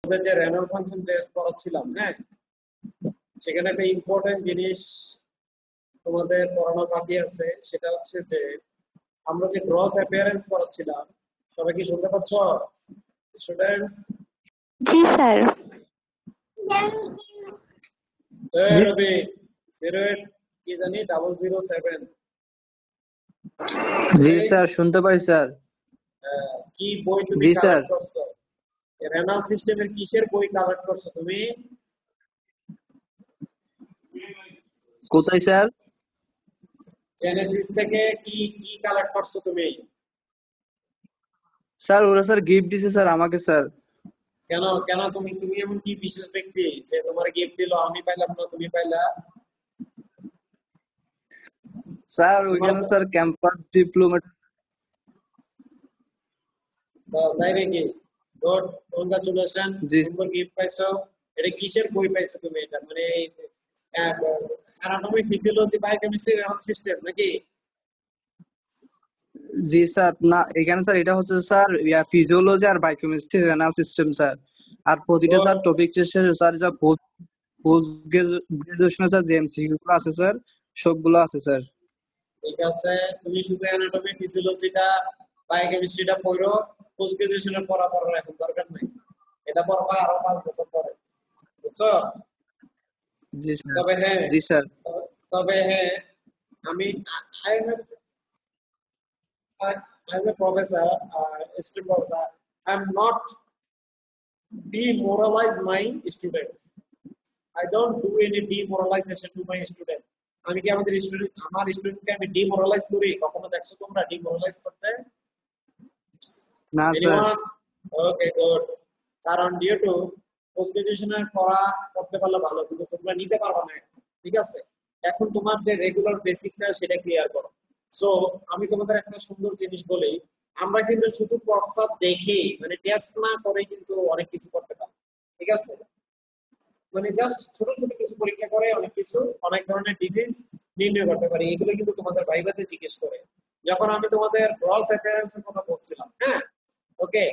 আমাদের যে Rennell function test পড়াচ্ছিলাম, হ্যাঁ, সেখানে একটা ইম্পর্টেন্ট জিনিস তোমাদের পড়ানো বাকি আছে, সেটা হচ্ছে যে আমরা যে গ্রস অ্যাপিয়ারেন্স পড়াচ্ছিলাম, সবাই কি শুনতে পাচ্ছ স্টুডেন্টস? জি স্যার। রবি 08 কি জানি 007 জি স্যার, শুনতে পাই স্যার। কি বই তুমি জি স্যার। কালেক্ট করছো? রেনাল সিস্টেমের কিসের বই কালেক্ট করছো তুমি? কোথায় স্যার? জেনেসিস থেকে কি কি কালেক্ট করছো তুমি? স্যার ওরা স্যার গিফট দিছে স্যার আমাকে স্যার। কেন কেন তুমি তুমি এমন কি বিশেষ ব্যক্তি যে তোমার গিফট দিলো, আমি পাইলাম না তুমি পাইলা? স্যার ওইখানে স্যার ক্যাম্পাস ডিপ্লোমা। তাই নাকি? গুড, কংগ্রাচুলেশন, জি সুন্দর গিফট পাইছো। এটা কিসের বই পাইছো তুমি? এটা মানে anatomy, physiology, biochemistry, renal system নাকি? জি স্যার, না এখানে স্যার এটা হচ্ছে স্যার ফিজিওলজি আর বায়োকেমিস্ট্রি রেনাল সিস্টেম স্যার। আর প্রতিটা স্যার টপিক শেষে স্যার যা পোস্ট গ্রাজুয়েশনে স্যার যে এমসিকিউ গুলো আছে স্যার, সবগুলো আছে স্যার। ঠিক আছে, তুমি শুধু অ্যানাটমি, ফিজিওলজিটা, বায়োকেমিস্ট্রিটা পড়ো। পোস্ট গ্রাজুয়েশনের পড়ার এখন দরকার নাই, এটা পড়বা আরো 5 বছর পরে, বুঝছো? জি স্যার। তবে হ্যাঁ, জি স্যার। তবে হ্যাঁ, আমি I am a professor, assistant professor. I am not demoralize my students. I don't do any demoralization to my student. আমি কি আমাদের স্টুডেন্ট, আমার স্টুডেন্টকে আমি ডিমোরালাইজ করি? কখনো দেখছো তোমরা ডিমোরালাইজ করতে? না স্যার। এনিওয়ান? ওকে, গুড। কারণ ডিউ টু পোস্ট গ্রাজুয়েশনের পড়া করতে পারলে ভালো, কিন্তু তোমরা নিতে পারবে না এখন, ঠিক আছে? এখন তোমার যে রেগুলার বেসিকটা সেটা ক্লিয়ার করো। সো আমি তোমাদের একটা সুন্দর জিনিস বলি, আমরা কিন্তু শুধু হোয়াটসঅ্যাপ দেখে মানে টেস্ট না করে কিন্তু অনেক কিছু করতে পারি, ঠিক আছে? মানে জাস্ট ছোট ছোট কিছু পরীক্ষা করে অনেক কিছু, অনেক ধরনের ডিজিজ নির্ণয় করতে পারি। এগুলো কিন্তু তোমাদের ভাইভাতে জিজ্ঞেস করে, যখন আমি তোমাদের গ্রস অ্যাপিয়ারেন্সের কথা বলছিলাম, হ্যাঁ। ওকে,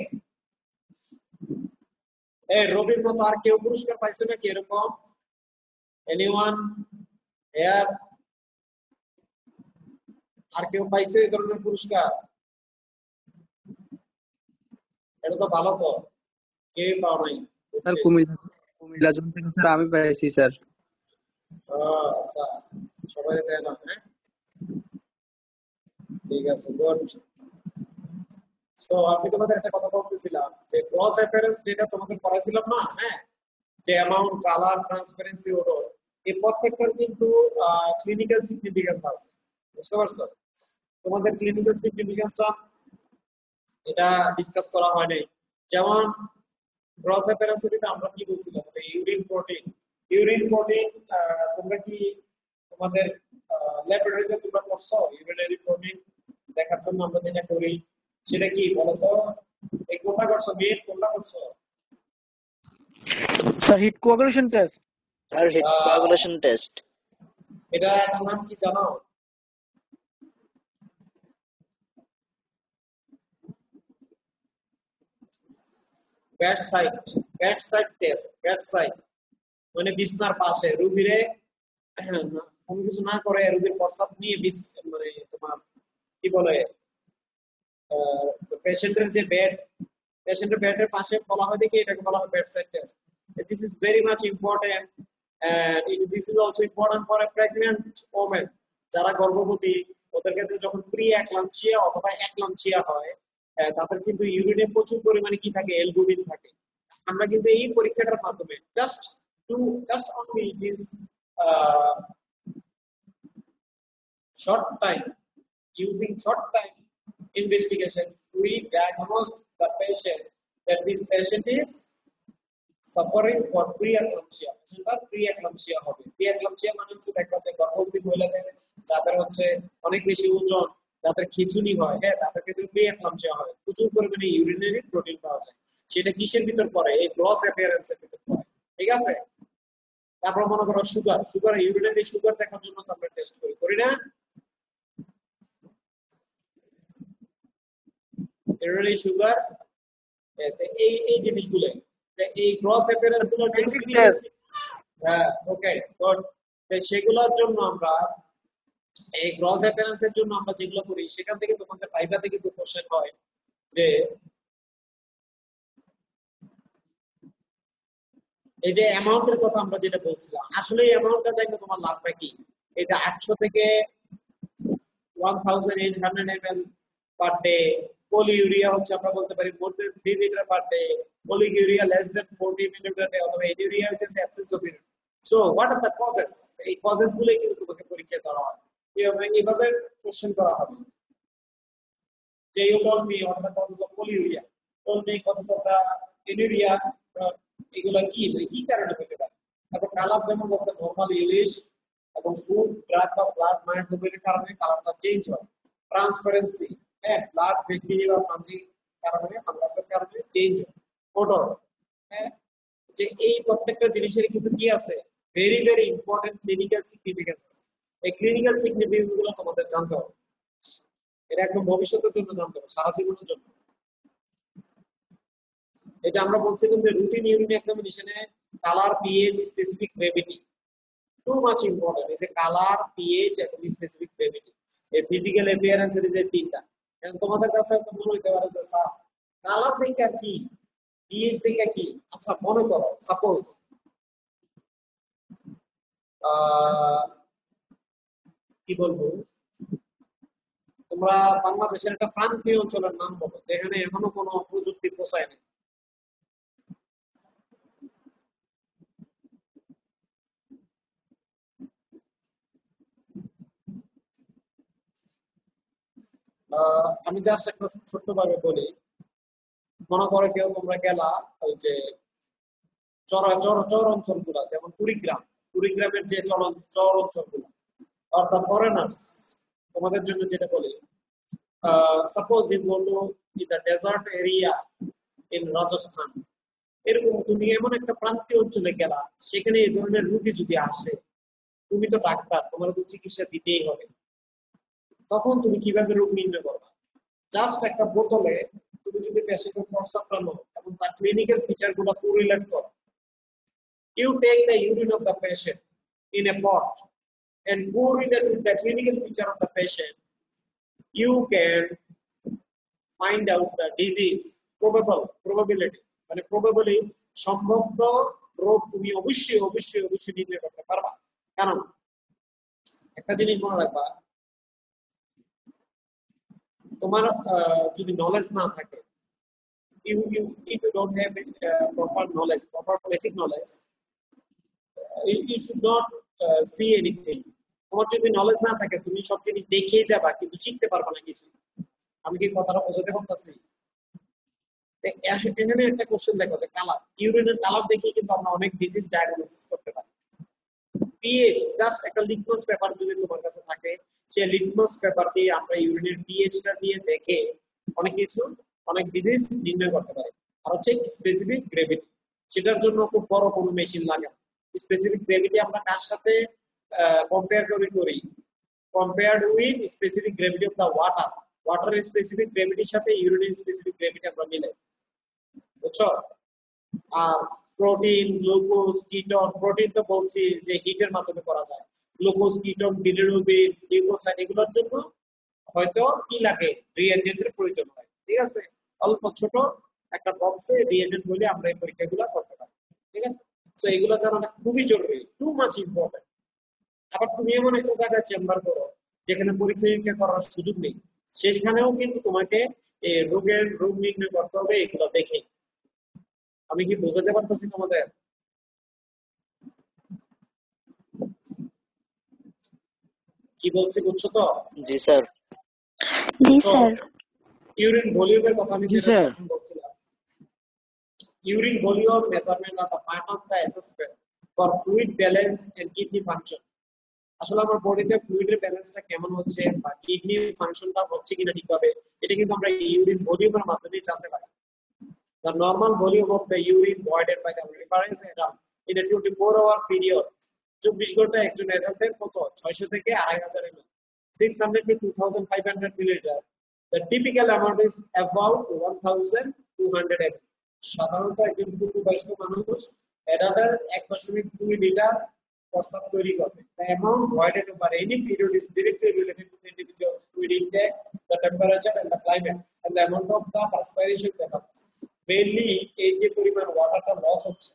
এই রবির মতো আর কেউ পুরস্কার পাইছে নাকি এরকম? Anyone hair? আর কেউ পাইছে এই ধরনের পুরস্কার? এটা তো ভালো, তো কেউ পাও নাই, স্যার বুঝছি। কুমিল্লা জোন থেকে স্যার আমি পেয়েছি স্যার। আচ্ছা, সবাই দেয় না, হ্যাঁ, ঠিক আছে, গুড। তো আমি তোমাদের একটা কথা বলতেছিলাম যে ক্রস অ্যাপিয়ারেন্স যেটা তোমাদের পড়াইছিলাম না, হ্যাঁ, যে অ্যামাউন্ট, কালার, ট্রান্সপারেন্সি, ওডর, এই প্রত্যেকটার কিন্তু ক্লিনিক্যাল সিগনিফিকেন্স আছে, বুঝতে পারছো? তোমাদের ক্লিনিক্যাল সিগনিফিকেন্সটা এটা ডিসকাস করা হয় নাই। যেমন ক্রস অ্যাপিয়ারেন্সিতে আমরা কি বলছিলাম যে ইউরিন প্রোটিন তোমরা কি তোমাদের ল্যাবরেটরিতে তোমরা করছো? ইউরিনারি প্রোটিন দেখার জন্য আমরা যেটা করি সেটা কি বলতো? এই কোনটা করছো? মিট কোনটা করছো? Sir heat coagulation test. Sir heat coagulation test. এটা নাম কি জানো? Bed side test. Bed side মানে বিছনার পাশে রোগীরে কোনো কিছু না করে রোগীর প্রস্রাব নিয়ে মানে তোমার কি বলে, পেশেন্টের যে পেশেন্টের বেডের পাশে বলা হয় দেখি, এটাকে বলা হয় bed side test. This is very much important, this is also important for a pregnant women. যারা গর্ভবতী, ওদের ক্ষেত্রে যখন প্রি একলামসিয়া অথবা একলামসিয়া হয়, তাদের কিন্তু ইউরিনে প্রচুর পরিমাণে কি থাকে? অ্যালবুমিন থাকে। আমরা কিন্তু এই পরীক্ষাটার মাধ্যমে just only this short time, using short time investigation, we diagnosed the patient that this patient is suffering for pre-eclampsia. সেটা pre-eclampsia হবে। pre-eclampsia মানে হচ্ছে দেখা যায় গর্ভবতী মহিলাদের যাদের হচ্ছে অনেক বেশি ওজন, যাদের খিঁচুনি হয়, হ্যাঁ, তাদের ক্ষেত্রে pre-eclampsia হয়। প্রচুর পরিমাণে ইউরিনারি প্রোটিন পাওয়া যায়। সেটা কিসের ভিতর পড়ে? এই গ্রস অ্যাপিয়ারেন্সের ভিতর পড়ে, ঠিক আছে? তারপর মনে করো সুগার, ইউরিনারি সুগার দেখার জন্য আমরা টেস্ট করি না? ইউরিনারি সুগার, এই জিনিসগুলো এই ক্রস অ্যাপিয়ারেন্স গুলো যে ক্লিনিক্যাল, হ্যাঁ ওকে গুড। সেগুলোর জন্য আমরা এই ক্রস অ্যাপিয়ারেন্স এর জন্য আমরা যেগুলো করি সেখান থেকে তোমাদের ভাইবা থেকে কোশ্চেন হয় যে এই যে অ্যামাউন্টের কথা আমরা যেটা বলছিলাম, আসলে এই অ্যামাউন্টটা জানলে তোমার লাভটা কি? এই যে 800 থেকে 1800 ml পার ডে, পলিউরিয়া হচ্ছে আমরা বলতে পারি মোর দেন 3 litre per day, polyuria less than 40 মিলি পার ডে, অথবা এনিউরিয়া হচ্ছে absence of urine. So what are the causes? এই কজেস গুলোই কিন্তু তোমাকে পরীক্ষায় ধরা হয়, এইভাবে কোশ্চেন করা হবে যে you told me what are the causes of polyuria, told me causes of the anuria, এগুলো কি কি কারণে হতে পারে। তারপর কালার যেমন বলছে নরমাল ইলিশ এবং ফুড ড্রাগ বা ব্লাড মাইক্রোবিয়ের কারণে কালারটা চেঞ্জ হয়। ট্রান্সপারেন্সি, হ্যাঁ ব্লাড ব্যাকটেরিয়া বা ফাঙ্গি কারণে, ফাঙ্গাসের কারণে চেঞ্জ হয়। ওডর, হ্যাঁ যে এই প্রত্যেকটা জিনিসের কিন্তু কি আছে, very very important clinical significance আছে। এই ক্লিনিক্যাল সিগনিফিকেন্স গুলো তোমাদের জানতে হবে, এটা একদম ভবিষ্যতের জন্য জানতে হবে, সারা জীবনের জন্য। এই যে আমরা বলছিলাম যে রুটিন ইউরিন এক্সামিনেশনে colour, pH, specific gravity too much important. এই যে কালার, পিএইচ এবং স্পেসিফিক গ্রেভিটি, এই ফিজিক্যাল অ্যাপিয়ারেন্স এর যে তিনটা, এখন তোমাদের কাছে তো মনে হইতে পারে যে স্যার কালার দেখে আর কি, পিএইচ দেখে কি? আচ্ছা মনে করো সাপোজ কি বলবো, তোমরা বাংলাদেশের একটা প্রান্তীয় অঞ্চলের নাম বলো যেখানে এখনো কোনো প্রযুক্তি পৌঁছায় না। আমি জাস্ট একটা ছোট্ট ভাবে বলি, মনে করো কেউ তোমরা গেলা ওই যে চর অঞ্চলগুলা, যেমন কুড়িগ্রামের যে চর অঞ্চলগুলা, অর্থাৎ ফরেনার্স, তোমাদের জন্য যেটা বলি, suppose you go to the desert area in Rajasthan, এরকম তুমি এমন একটা প্রান্তীয় অঞ্চলে গেলা, সেখানে এই ধরনের রোগী যদি আসে, তুমি তো ডাক্তার, তোমার তো চিকিৎসা দিতেই হবে। তখন তুমি কিভাবে রোগ নির্ণয় করবা? জাস্ট একটা বোতলে তুমি যদি পেশেন্টের প্রস্রাবটা নাও এবং তার ক্লিনিক্যাল ফিচার গুলো কোরিলেট করো, you take the urine of the patient in a pot and correlate with the clinical feature of the patient, you can find out the disease probability, মানে probably সম্ভাব্য রোগ তুমি অবশ্যই অবশ্যই অবশ্যই নির্ণয় করতে পারবা। কারণ একটা জিনিস মনে রাখবা, তোমার যদি নলেজ না থাকে, if you don't have proper knowledge, proper basic knowledge, you should not see anything. তোমার যদি নলেজ না থাকে, তুমি সব জিনিস দেখেই যাবা কিন্তু শিখতে পারবা না কিছু। আমি কি কথাটা বোঝাতে পারতাছি? এখানে একটা কোশ্চেন দেখো যে কালার, ইউরিনের কালার দেখে কিন্তু আমরা অনেক ডিজিজ ডায়াগনোসিস করতে পারি। পিএইচ, জাস্ট একটা লিটমাস পেপার যদি তোমার কাছে থাকে, সেই লিটমাস পেপার দিয়ে আমরা ইউরিনের পিএইচটা দিয়ে দেখে অনেক কিছু, অনেক ডিজিজ নির্ণয় করতে পারি। আর হচ্ছে স্পেসিফিক গ্রেভিটি, সেটার জন্য খুব বড় কোনো মেশিন লাগে না। স্পেসিফিক গ্রেভিটি আমরা কার সাথে কম্পেয়ার করি? Compared with specific gravity of the water. ওয়াটারের স্পেসিফিক গ্রেভিটির সাথে ইউরিনের স্পেসিফিক গ্রেভিটি আমরা মিলাই, বুঝছো? আর প্রোটিন, গ্লুকোজ, কিটোন, প্রোটিন তো বলছি যে হিটের মাধ্যমে করা যায়। গ্লুকোজ, কিটোন, বিলিরুবিন, লিউকোসাইড, এগুলোর জন্য হয়তো কি লাগে, রিএজেন্টের প্রয়োজন হয়। ঠিক আছে, অল্প ছোট একটা বক্সে রিএজেন্ট বলে আমরা এই পরীক্ষাগুলো করতে পারি। ঠিক আছে, সো এগুলো জানাটা খুবই জরুরি, টু মাচ ইম্পর্টেন্ট। আবার তুমি এমন একটা জায়গায় চেম্বার করো যেখানে পরীক্ষা নিরীক্ষা করার সুযোগ নেই, সেখানেও কিন্তু তোমাকে রোগ নির্ণয় করতে হবে এগুলো দেখে। আমি কি বোঝাতে পারতেছি তোমাদের? কি বলছি বুঝছো তো? জি স্যার। জি স্যার। ইউরিন ভলিউমের কথা আমি বলছিলাম। Urine volume measurement are the part of the assessment for fluid balance and kidney function. আসলে আমার বডিতে ফ্লুইডের ব্যালেন্সটা কেমন হচ্ছে বা কিডনি ফাংশনটা হচ্ছে কিনা ঠিকভাবে, এটা কিন্তু আমরা ইউরিন ভলিউমের মাধ্যমে জানতে পারি। The normal volume of the urine voided by the reference adult in a 24-hour period, 24 ঘন্টা একজন অ্যাডাল্টের কত? 600 থেকে 2500 ml, 600 to 2500 milliliter. The typical amount is about 1200 ml. সাধারণত একজন পূর্ণবয়স্ক মানুষ অ্যাডাল্টের 1.2 লিটার প্রস্রাব তৈরি করবে। The amount voided over any period is directly related to the individual's fluid intake, the temperature and the climate, and the amount of the perspiration that happens. Mainly এই যে পরিমাণ ওয়াটারটা লস হচ্ছে,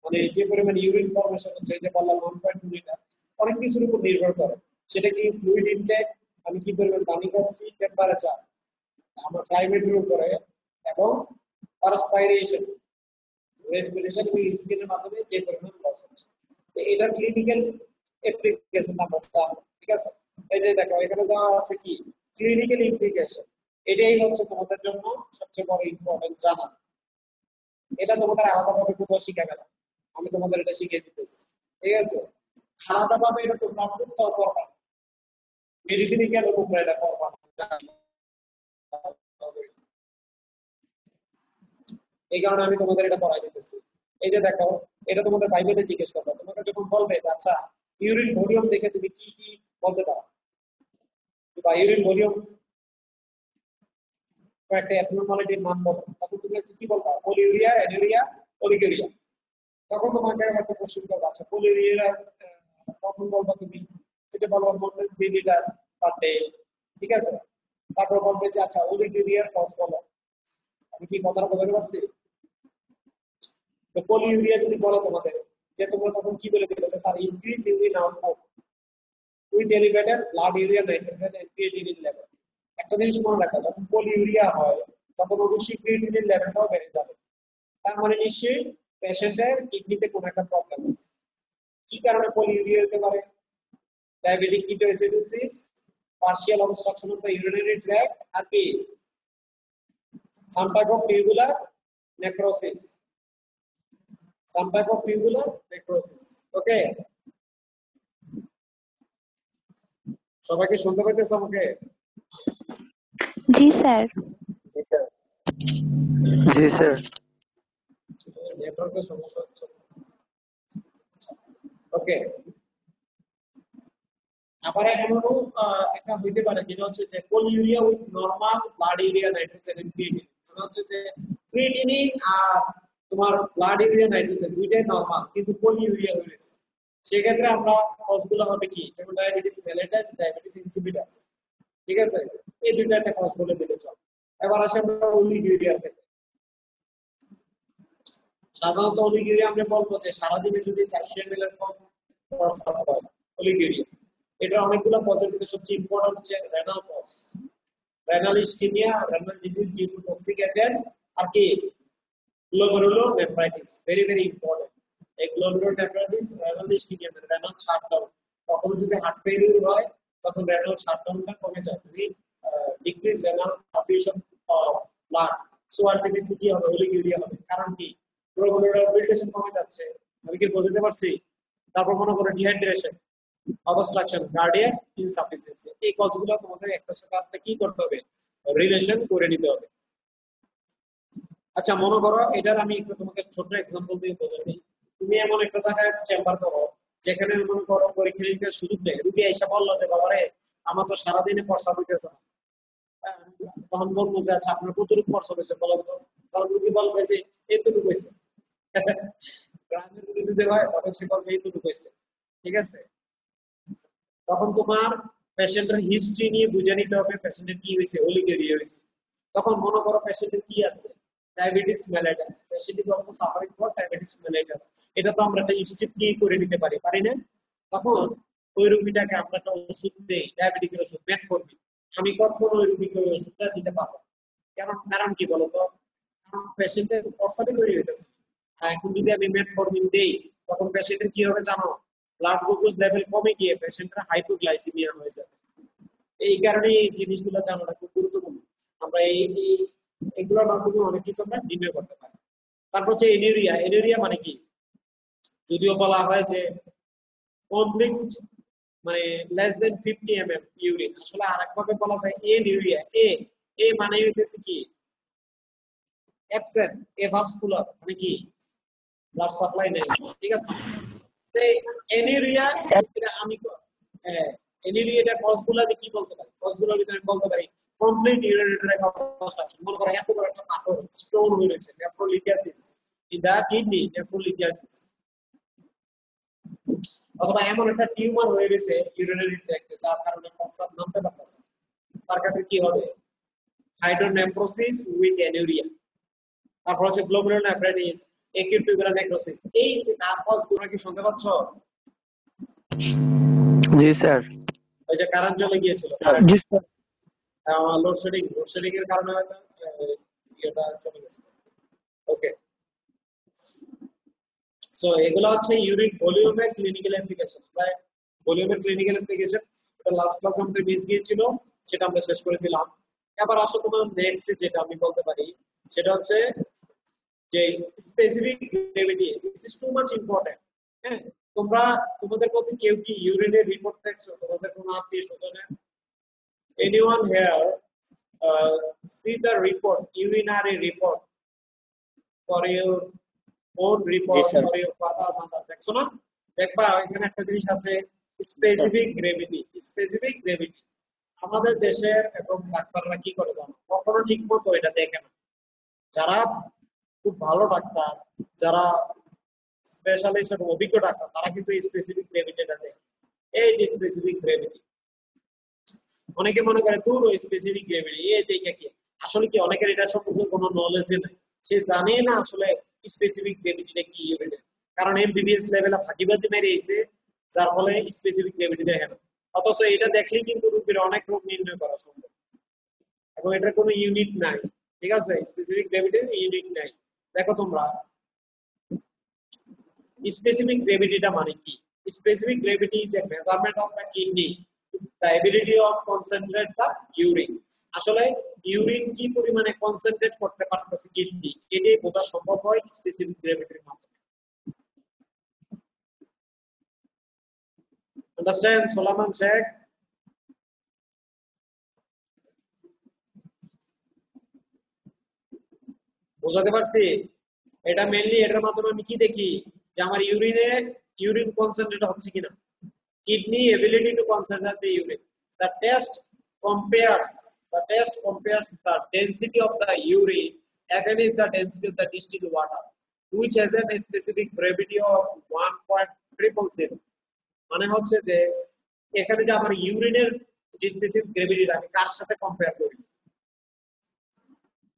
মানে যে পরিমাণ ইউরিন ফর্মেশন হচ্ছে, এই যে বললাম 1.2 লিটার, অনেক কিছুর উপর নির্ভর করে। সেটা কি ফ্লুইড ইনটেক, আমি কি পরিমাণ পানি খাচ্ছি, টেম্পারেচার, আমার ক্লাইমেটের উপরে, এবং পারস্পাইরেশন, রেসপিরেশন এবং স্কিনের মাধ্যমে যে পরিমাণ লস হচ্ছে। তো এটার ক্লিনিক্যাল অ্যাপ্লিকেশন আমরা জানবো, ঠিক আছে? এই যে দেখো এখানে দেওয়া আছে কি ক্লিনিক্যাল ইমপ্লিকেশন, এটাই হচ্ছে তোমাদের জন্য সবচেয়ে বড় ইম্পর্টেন্ট জানা। এটা তোমাদের আলাদাভাবে কোথাও শিখাবে না, আমি তোমাদের এটা শিখিয়ে দিতেছি, ঠিক আছে? আলাদাভাবে এটা তোমরা কোথাও করবা না, মেডিসিনে কেন তোমরা এটা করবা না, এই কারণে আমি তোমাদের এটা পড়াই দিতেছি। এই যে দেখো এটা তোমাদের বাইবেলে জিজ্ঞেস করবে, তোমাকে যখন বলবে যে আচ্ছা ইউরিন ভলিউম দেখে তুমি কি কি বলতে পারো, বা ইউরিন ভলিউম একটা অ্যাবনরমালিটির মান বলো, তখন তুমি কি বলবা? Polyuria, anuria, oliguria. তখন তোমাকে হয়তো কোশ্চেন করবে আচ্ছা পলিউরিয়া তখন বলবা তুমি এই যে বলবা মোর দেন 3 লিটার পার ডে, ঠিক আছে? তারপর বলবে যে আচ্ছা অলিগুরিয়ার কজ বলো। আমি কি কথাটা বলতে পারছি? তো পলিউরিয়া যদি বলে তোমাদের, যে তোমরা তখন কি বলে দিবে যে sir increase urine output with elevated blood urea nitrogen and creatinine level. একটা জিনিস মনে রাখা, যখন পলিউরিয়া হয় তখন অবশ্যই ক্রিয়েটিনিন লেভেলটাও বেড়ে যাবে। তার মানে নিশ্চয়ই পেশেন্টের কিডনিতে কোনো একটা প্রবলেম আছে। কি কারণে পলিউরিয়া হতে পারে? Diabetic ketoacidosis, partial obstruction of the urinary tract, আর কি some type of tubular necrosis, some type of tubular necrosis. Okay, সবাই কি শুনতে পাইতেছ আমাকে? জি স্যার। জি স্যার। জি স্যার। নেটওয়ার্কের সমস্যা হচ্ছে। ওকে, আবার এমনও একটা হইতে পারে যেটা হচ্ছে যে polyuria with normal blood urea nitrogen and creatinine, মানে হচ্ছে যে ক্রিয়েটিনিন আর তোমার ব্লাড ইউরিয়া নাইট্রোজেন দুইটাই নরমাল কিন্তু পলিউরিয়া হয়েছে। সেক্ষেত্রে আমরা কজগুলো হবে কি, যেমন ডায়াবেটিস মেলিটাস, ডায়াবেটিস ইনসিপিটাস, ঠিক আছে? এই দুইটা একটা কজ বলে দিলে চল। এবার আসে আমরা অলিগুরিয়ার ক্ষেত্রে। সাধারণত অলিগুরিয়া আমরা বলবো যে সারাদিনে যদি 400 ml এর কম প্রস্রাব হয়, অলিগুরিয়া। এটা অনেকগুলো কজের মধ্যে সবচেয়ে ইম্পর্টেন্ট হচ্ছে renal cause, renal ischaemia, renal disease due to toxic agent, আর কি গ্লোমেরুলোনেফ্রাইটিস, ভেরি ভেরি ইম্পর্টেন্ট। এই glomerulonephritis, renal ischaemia, renal shutdown, কখনো যদি হার্ট ফেলিউর হয় তখন রেনাল শাটডাউনটা কমে যায়, decrease renal perfusion of blood, so ultimately কি হবে? অলিগুরিয়া হবে। কারণ কি? গ্লোমেরুলার ফিল্ট্রেশন কমে যাচ্ছে, আমি কি বুঝতে পারছি? তারপর মনে করো ডিহাইড্রেশন, অবস্ট্রাকশন, কার্ডিয়াক ইনসাফিসিয়েন্সি, এই কজগুলো তোমাদের একটার সাথে আরেকটা কি করতে হবে? রিলেশন করে নিতে হবে। আচ্ছা মনে করো এটার আমি একটু তোমাকে ছোট এক্সাম্পল দিয়ে বোঝাই। তুমি এমন একটা জায়গায় চেম্বার করো যেখানে মনে করো পরীক্ষা নিরীক্ষার সুযোগ নেই, রুগী এসে বললো যে বাবারে আমার তো সারাদিনে প্রস্রাব হইতেছে না, তখন বলবো যে আচ্ছা আপনার কতটুকু প্রস্রাব হয়েছে বলেন তো, তখন রুগী বলবে যে এইটুকু হয়েছে। গ্রামের রুগী যদি হয় তখন সে বলবে এইটুকু হয়েছে, ঠিক আছে? তখন তোমার পেশেন্টের হিস্ট্রি নিয়ে বুঝে নিতে হবে পেশেন্টের কি হয়েছে, অলিগুরিয়া হয়েছে। তখন মনে করো পেশেন্টের কি আছে? Diabetes mellitus, patient is also suffering for diabetes mellitus. এটা তো আমরা একটা হিস্ট্রি দিয়ে করে নিতে পারি না? তখন ওই রোগীটাকে আমরা একটা ওষুধ দেই, ডায়াবেটিকের ওষুধ, মেটফর্মিন। আমি কখনো ওই রোগীকে ওই ওষুধটা দিতে পারবো না। কারণ কি বলতো? কারণ পেশেন্টের প্রস্রাবে তৈরি হইতেছে। আর এখন যদি আমি মেটফর্মিন দেই তখন পেশেন্টের কি হবে জানো? ব্লাড গ্লুকোজ লেভেল কমে গিয়ে পেশেন্টের হাইপোগ্লাইসেমিয়া হয়ে যাবে। এই কারণে এই জিনিসগুলো জানাটা খুব গুরুত্বপূর্ণ। আমরা এগুলোর মাধ্যমে অনেক কিছু আমরা নির্ণয় করতে পারি। তারপর হচ্ছে এনিউরিয়া। এনিউরিয়া মানে কি? যদিও বলা হয় যে কমপ্লিট মানে লেস দেন 50 ml ইউরিন, আসলে আরেকভাবে বলা যায় এনিউরিয়া। এ মানে হইতেছে কি? অ্যাবসেন্ট, এভাসকুলার, মানে কি ব্লাড সাপ্লাই নেই, ঠিক আছে? এনিউরিয়া এটা আমি এনিউরিয়া কজগুলো আমি কি বলতে পারি? কজগুলোর ভিতরে আমি বলতে পারি কমপ্লিট ইউরিনারি কনস্ট্রাকশন। মনে করো এত বড় একটা পাথর স্টোন হয়ে রয়েছে, nephrolithiasis in the kidney, nephrolithiasis. অথবা এমন একটা টিউমার হয়ে রয়েছে ইউরিনারি ট্র্যাক্টে যার কারণে প্রস্রাব নামতে পারতেছে, তার ক্ষেত্রে কি হবে? Hydronephrosis with anuria. তারপর হচ্ছে গ্লোমেরুলোনেফ্রাইটিস, একিউট টিউবুলার নেক্রোসিস। এই যে কজগুলো কি শুনতে পাচ্ছ? জি স্যার। ওই যে কারেন্ট চলে গিয়েছিল, জি স্যার। আমার লোডশেডিং এর কারণে হয়তো এটা চলে গেছে। ওকে, সো এগুলো হচ্ছে ইউরিন ভলিউমের ক্লিনিক্যাল অ্যাপ্লিকেশন। প্রায় ভলিউমের ক্লিনিক্যাল অ্যাপ্লিকেশন এটা লাস্ট ক্লাসে আমাদের মিস গিয়েছিল, সেটা আমরা শেষ করে দিলাম। এবার আসো তোমার নেক্সট যেটা আমি বলতে পারি সেটা হচ্ছে যে specific gravity. This is two much important. হ্যাঁ, তোমাদের মধ্যে কেউ কি ইউরিনের রিপোর্ট দেখছো তোমাদের কোনো আত্মীয় স্বজনের? Anyone here see the report, urinary report for your own report Yes, sir. for your father mother? দেখছো না? দেখবা এখানে একটা জিনিস আছে, স্পেসিফিক গ্রেভিটি। স্পেসিফিক গ্রেভিটি আমাদের দেশের এবং ডাক্তাররা কি করে জানো, কখনো ঠিক মতো এটা দেখে না। যারা খুব ভালো ডাক্তার, যারা স্পেশালিস্ট এবং অভিজ্ঞ ডাক্তার, তারা কিন্তু এই স্পেসিফিক গ্রেভিটিটা দেখে। এই যে স্পেসিফিক গ্রেভিটি, অনেকে মনে করে দূর ওই স্পেসিফিক গ্রেভিটি এই দেখে কি, আসলে কি অনেকের এটা সম্পর্কে কোনো নলেজ নেই, সে জানে না আসলে স্পেসিফিক গ্রেভিটিটা কি ইউরিনের। কারণ এমবিবিএস লেভেলে ফাঁকিবাজি মেরে এসে, যার ফলে স্পেসিফিক গ্রেভিটি দেখে না। অথচ এটা দেখলেই কিন্তু রোগীর অনেক রোগ নির্ণয় করা সম্ভব, এবং এটার কোনো ইউনিট নাই। ঠিক আছে, স্পেসিফিক গ্রেভিটির ইউনিট নাই। দেখো তোমরা স্পেসিফিক গ্রেভিটিটা মানে কি? Specific gravity is a measurement of the kidney, the ability of concentrate the urine. আসলে ইউরিন কি পরিমাণে কনসেন্ট্রেট করতে পারতেছে কিডনি, এটাই বোঝা সম্ভব হয় স্পেসিফিক গ্রেভিটির মাধ্যমে। আন্ডারস্ট্যান্ড সোলামান শেখ? বোঝাতে পারছি? এটা মেইনলি এটার মাধ্যমে আমি কি দেখি, যে আমার ইউরিন কনসেন্ট্রেট হচ্ছে কিনা, kidney ability to concentrate the urine. The test compares the density of the urine against the density of the distilled water, which has a specific gravity of 1.000. মানে হচ্ছে যে এখানে যে আমার ইউরিনের যে স্পেসিফিক গ্রেভিটিটা আমি কার সাথে কম্পেয়ার করি?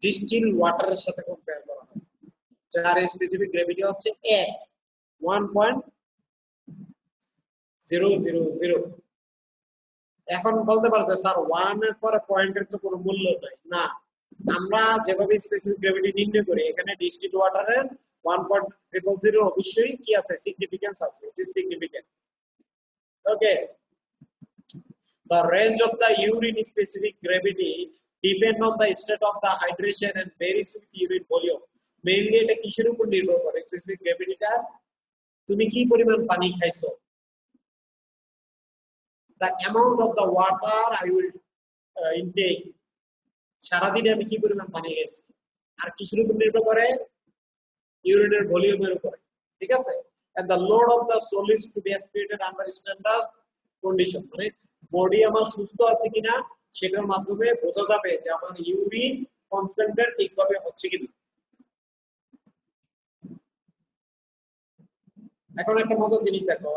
ডিস্টিল ওয়াটারের সাথে কম্পেয়ার করা হয়, যার স্পেসিফিক গ্রেভিটি হচ্ছে 1.000। এখন বলতে পারবে স্যার 1 এর পরে পয়েন্টের তো কোনো মূল্য নাই। না, আমরা যেভাবে স্পেসিফিক গ্রেভিটি নির্ণয় করি, এখানে ডিস্টিল ওয়াটারের 1.000 অবশ্যই কি আছে, সিগনিফিকেন্স আছে, it is significant. Okay, the range of the urine specific gravity depend on the state of the hydration and varies with urine volume. Mainly এটা কিসের উপর নির্ভর করে? স্পেসিফিক গ্রেভিটিটা তুমি কি পরিমাণ পানি খাইছো, the amount of the water I will intake, সারাদিনে আমি কি পরিমাণ পানি খেয়েছি, আর কিসের উপর নির্ভর করে? ইউরিনের ভলিউমের উপরে। ঠিক আছে, and the load of the solids to be excreted under standard condition, মানে বডি আমার সুস্থ আছে কিনা সেটার মাধ্যমে বোঝা যাবে যে আমার ইউরিন কনসেন্ট্রেট ঠিকভাবে হচ্ছে কিনা। এখন একটা মজার জিনিস দেখো,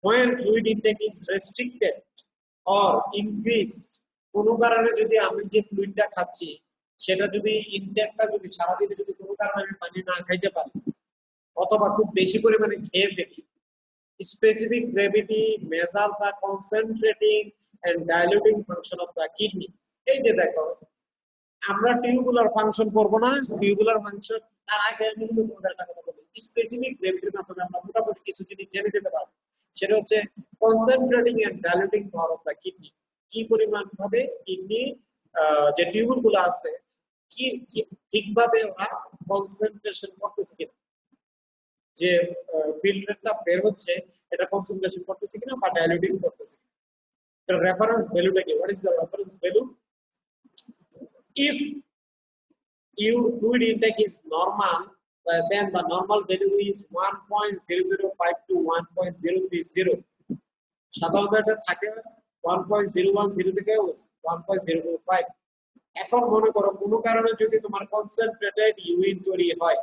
when fluid intake is restricted or increased, কোনো কারণে যদি আমি যে ফ্লুইডটা খাচ্ছি সেটা যদি ইনটেকটা যদি সারাদিনে যদি কোনো কারণে আমি পানি না খাইতে পারি, অথবা খুব বেশি পরিমাণে খেয়ে ফেলি, specific gravity measure the concentrating and diluting function of the kidney. এই যে দেখো, আমরা টিউবুলার ফাংশন করব না, টিউবুলার ফাংশন তার আগে আমি তোমাদের একটা কথা বলি, স্পেসিফিক গ্রেভিটির মাধ্যমে আমরা মোটামুটি কিছু জিনিস জেনে যেতে পারবো। সেটা হচ্ছে concentrating and diluting power of the kidney, কি পরিমাণ ভাবে কিডনি যে টিউবুল গুলো আছে কি ঠিকভাবে ওরা কনসেন্ট্রেশন করতেছে কিনা, যে ফিল্টারটা বের হচ্ছে এটা কনসেন্ট্রেশন করতেছে কিনা বা ডাইলিউটিং করতেছে কিনা। এর রেফারেন্স ভ্যালুটা কি? What is the reference value? If your fluid intake is normal, then the normal value is 1.005 to 1.030. সাধারণত এটা থাকে 1.010 থেকে 1.025। এখন মনে করো কোনো কারণে যদি তোমার কনসেন্ট্রেটেড ইউরিন তৈরি হয়,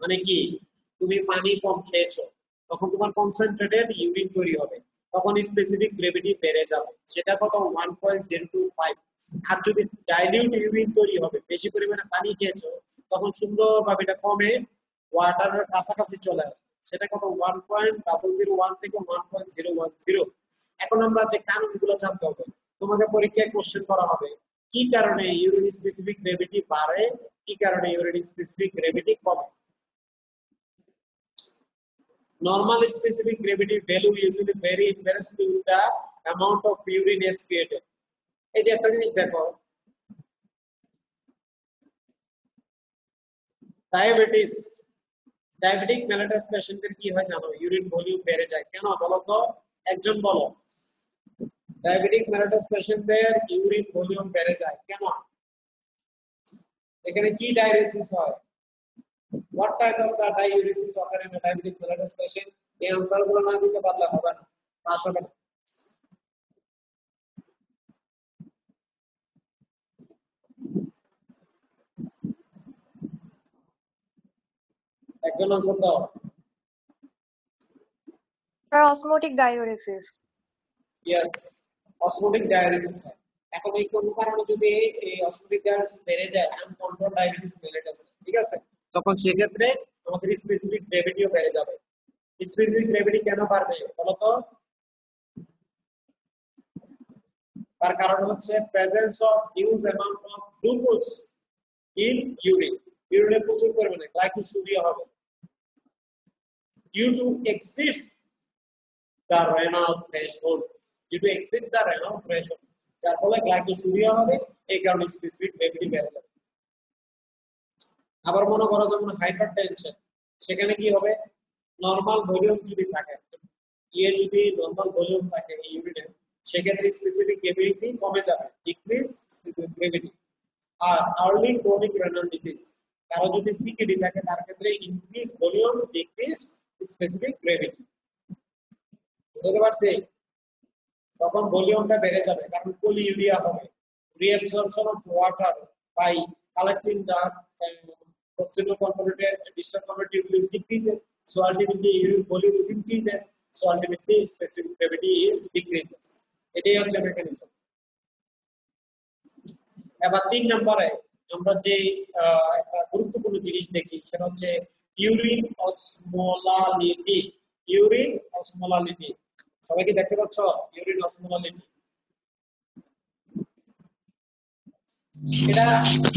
মানে কি তুমি পানি কম খেয়েছো, তখন তোমার কনসেন্ট্রেটেড ইউরিন তৈরি হবে, তখন স্পেসিফিক গ্রেভিটি বেড়ে যাবে, সেটা কত 1.025। আর যদি ডাইলিউট ইউরিন তৈরি হবে, বেশি পরিমাণে পানি খেয়েছো, তখন সুন্দরভাবে এটা কমে ওয়াটারের কাছাকাছি চলে আসবে, সেটা কত 1.001 থেকে 1.010। এখন আমরা যে কারণগুলো জানতে হবে, তোমাকে পরীক্ষায় কোশ্চেন করা হবে কি কারণে ইউরিন স্পেসিফিক গ্রেভিটি বাড়ে, কি কারণে ইউরিন স্পেসিফিক গ্রেভিটি কমে। Normal specific gravity value usually vary inversely with the amount of urine excreted. এই যে একটা জিনিস দেখো, ডায়াবেটিক মেলাটাস পেশেন্টদের কি হয় জানো, ইউরিন ভলিউম বেড়ে যায় কেন বলো তো, একজন বলো। ডায়াবেটিক মেলাটাস পেশেন্টদের ইউরিন ভলিউম বেড়ে যায় কেন? এখানে কি ডায়ালিসিস হয়? What type of the diuresis occur in a diabetic mellitus patient? এই আনসার গুলো না দিতে পারলে হবে না, পাস হবে না। একজন আনসার দাও। Osmotic diuresis. Yes, osmotic dialysis হয়। এখন এই কোন কারণে যদি এই অসমোটিক ডায়ালিসিস বেড়ে যায়, আনকন্ট্রোল ডায়াবেটিস মেলিটাস, ঠিক আছে, তখন সেক্ষেত্রে আমাদের স্পেসিফিক গ্রেভিটিও বেড়ে যাবে। স্পেসিফিক গ্রেভিটি কেন বাড়বে বলতো? তার কারণ হচ্ছে presence of huge amount of glucose in urine, ইউরিনে প্রচুর পরিমাণে গ্লাইকোসিউরিয়া হবে, due to exceeds the renal threshold, যার ফলে গ্লাইকোসিউরিয়া হবে, এই কারণে স্পেসিফিক গ্রেভিটি বেড়ে যাবে। আবার মনে করো যেমন হাইপারটেনশন, সেখানে কি হবে, নরমাল ভলিউম যদি থাকে, যদি নরমাল ভলিউম থাকে ইউরিনের, সেক্ষেত্রে স্পেসিফিক গ্রেভিটি কমে যাবে, ডিক্রিজ স্পেসিফিক গ্রেভিটি। আর আর্লি ক্রনিক রেনাল ডিজিজ, কারো যদি সিকিডি থাকে, তার ক্ষেত্রে increase volume, decrease specific gravity. বুঝতে পারছি? তখন ভলিউমটা বেড়ে যাবে, কারণ পলিউরিয়া হবে, reabsorption of water by collecting the oxygen component disturb convertibility decreases, so ultimately urine volume is increases, so ultimately specific gravity is decreases. এটাই হচ্ছে মেকানিজম। এবার 3 নম্বরে আমরা যে একটা গুরুত্বপূর্ণ জিনিস দেখি, সেটা হচ্ছে ইউরিন অসমোলালিটি। ইউরিন অসমোলালিটি সবাই কি দেখতে পাচ্ছ? ইউরিন অসমোলালিটি এটা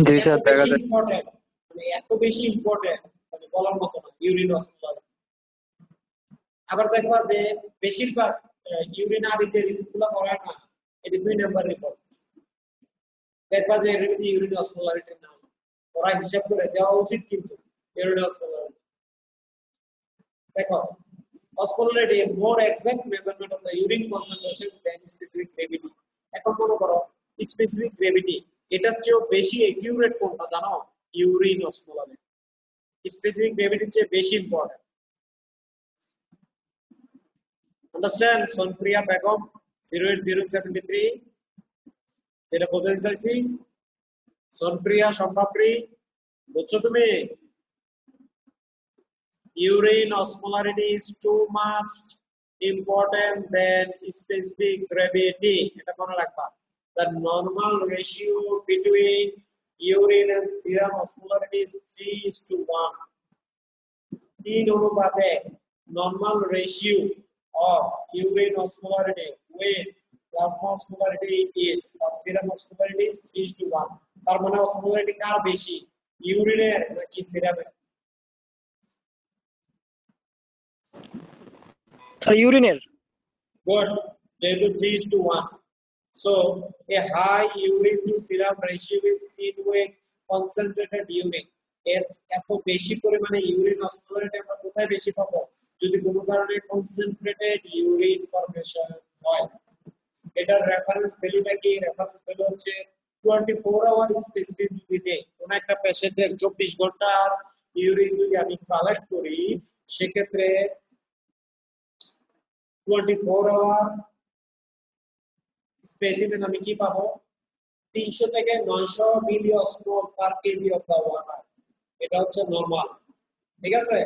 জি স্যার, দেখা যায়। ইম্পর্টেন্ট, মানে এত বেশি ইম্পর্টেন্ট মানে বলার মতো না ইউরিন অসমোলারিটি। আবার দেখবা যে বেশিরভাগ ইউরিনারি যে রিপোর্টগুলো করায় না, এটা 2 নাম্বার রিপোর্ট, দেখবা যে এর মধ্যে ইউরিন অসমোলারিটি নাই, ওরা হিসাব করে দেওয়া উচিত কিন্তু ইউরিন অসমোলারিটি। দেখো, osmolarity a more exact measurement of the urine concentration than specific gravity. এখন মনে করো স্পেসিফিক গ্রেভিটি এটার চেয়েও বেশি একিউরেট কোনটা জানো? Urine osmolarity. স্পেসিফিক গ্রেভিটির চেয়ে বেশি ইম্পর্টেন্ট। আন্ডারস্ট্যান্ড? সোনপ্রিয়া বেগম 08073 যেটা বোঝাতে চাইছি, সোনপ্রিয়া সম্ভাবরি, বুঝছো তুমি? Urine osmolarity is too much important than specific gravity. এটা মনে রাখবা। The normal ratio between urine and serum osmolarity is 3:1. 3 অনুপাতে normal ratio of urine osmolarity with plasma osmolarity is, or serum osmolarity is 3:1. তার মানে osmolarity কার বেশি, ইউরিনের নাকি সিরামের? ইউরিনের। Good. যেহেতু 3:1. So a high urine to serum ratio is seen with concentrated urine. এত বেশি পরিমাণে urine osmolarity আমরা কোথায় বেশি পাবো? যদি কোনো কারণে কনসেন্ট্রেটেড ইউরিন ফরমেশন হয়। এটার রেফারেন্স ভ্যালুটা কি? রেফারেন্স ভ্যালু হচ্ছে 24 আওয়ার স্পেসিফিক যদি নেই, কোন একটা পেশেন্টের 24 ঘন্টার ইউরিন যদি আমি কালেক্ট করি, সেক্ষেত্রে 24 hour স্পেসিমেন আমি কি পাবো 300 থেকে 900 মিলি osmol per KG of the water, এটা হচ্ছে নরমাল। ঠিক আছে,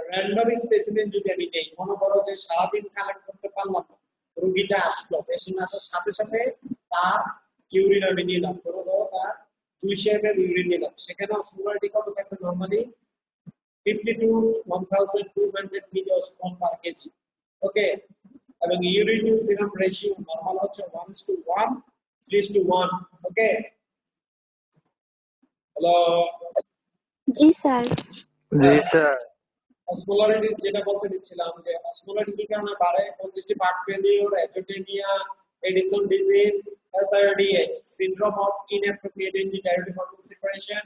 র্যান্ডম স্পেসিমেন যদি আমি নেই, মনে করো যে সারাদিন কালেক্ট করতে পারলাম না, রোগীটা আসলো, পেশেন্ট আসার সাথে সাথে তার ইউরিন আমি নিলাম, ধরো তার 200 ml ইউরিন নিলাম, সেখানে অসমোলারিটি কত থাকবে normally 50 to 1200 milli osmol per kg. Okay, এবং urine to serum ratio normal হচ্ছে 1:1 3:1। ওকে, হ্যালো, জি স্যার। জি স্যার। অসমোলারিটি যেটা বলতে দিচ্ছিলাম যে অসমোলারিটি কি কারণে বাড়ে, congestive heart failure, azotaemia, Addison disease, SRDH, syndrome of inappropriate diabetic hormone separation,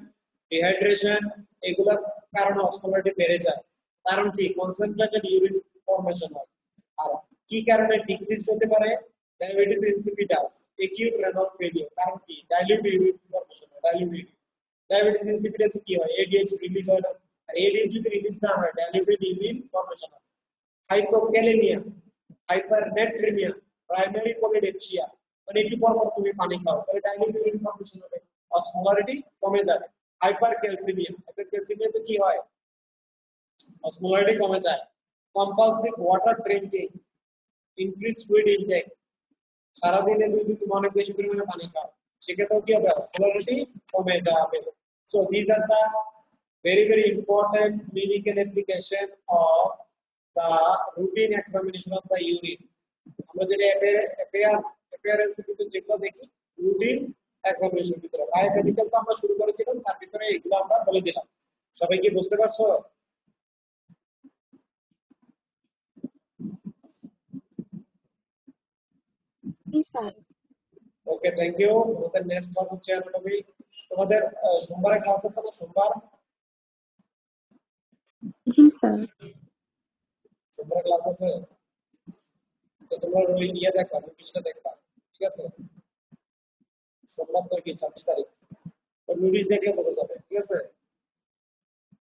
dehydration, এগুলোর কারণে অসমোলারিটি বেড়ে যায়। কারণ কি, কনসেন্ট্রেটেড ইউরিন ফর্মেশন হয়। আর কি কারণে ডিক্রিজ হতে পারে, diabetes insipidus, acute renal failure, কারণ কি ডাইলিউট ইউরিন ফর্মেশন হয়, ডাইলিউট ডায়াবেটিস ইনসিপিটাসে কি হয়, এডিএইচ রিলিজ হয় না, আর এডিএইচ যদি রিলিজ না হয় ডাইলিউটেড ইউরিন ফর্মেশন হয়। হাইপোক্যালেমিয়া, হাইপারনেট্রিমিয়া, প্রাইমারি কোলিডেকশিয়া, মানে একটু পর পর তুমি পানি খাও তাহলে ডাইলিউটেড ইউরিন ফর্মেশন হবে, অসমোলারিটি কমে যাবে। হাইপারক্যালসিমিয়া, হাইপারক্যালসিমিয়াতে কি হয়, অসমোলারিটি কমে যায়। Compulsive water drinking, increase fluid intake, সারাদিনে যদি তুমি অনেক বেশি পরিমাণে পানি খাও সেক্ষেত্রেও কি হবে, অসমোলারিটি কমে যাবে। So this are the very important clinical application of the routine examination of the urine। আমরা যেটা appearance কিন্তু যেগুলো দেখি রুটিন এক্সামিনেশন ভিতরে, বায়োকেমিক্যাল তো আমরা শুরু করেছিলাম, তার ভিতরে এগুলো আমরা বলে দিলাম। সবাই কি বুঝতে পারছো? জি স্যার। Okay, thank you. আমাদের নেক্সট ক্লাস হচ্ছে অ্যানাটমি। তোমাদের সোমবারে ক্লাস আছে না? সোমবার জি স্যার। সোমবারে ক্লাস আছে, তো তোমরা ওই ইয়ে দেখবা, নোটিশটা দেখবা, ঠিক আছে? সোমবার তো কি 26 তারিখ, তো নোটিশ দেখলে বোঝা যাবে, ঠিক আছে?